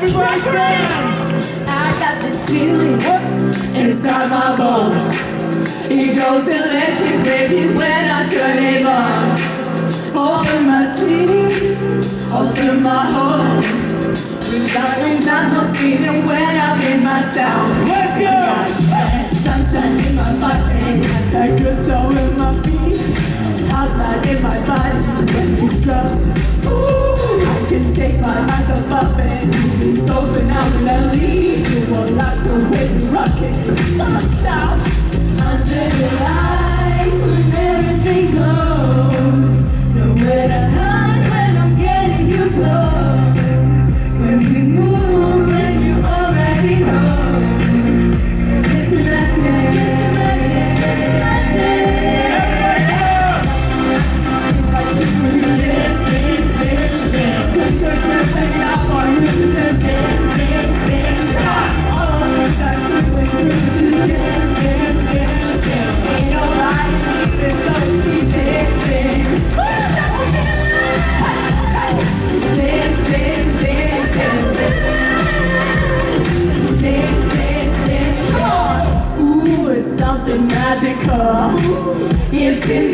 Everybody dance! I got this feeling inside my bones. It goes electric, baby, when I turn it on. Open my city, open my home. Ain't got no feeling when I'm in my sound. Let's go! Got sunshine in my body, that good soul in my feet. Hot light in my body when you trust. Ooh, I can take my eyes above it. It's so phenomenally. You won't like the way we rock it. So stop under the lights when everything goes. Nowhere to hide when I'm getting you close. When we move and you already know. Just imagine, just imagine, just imagine. If I took you to dance, dance, dance, dance. Perfect now for you to just dance, dance, dance. All of us are shooting through to dance, dance, dance, dance. Ain't nobody keeping, so we keep dancing. Dance, dance, dance, dance. Dance, dance, dance. Ooh, it's something magical. It's in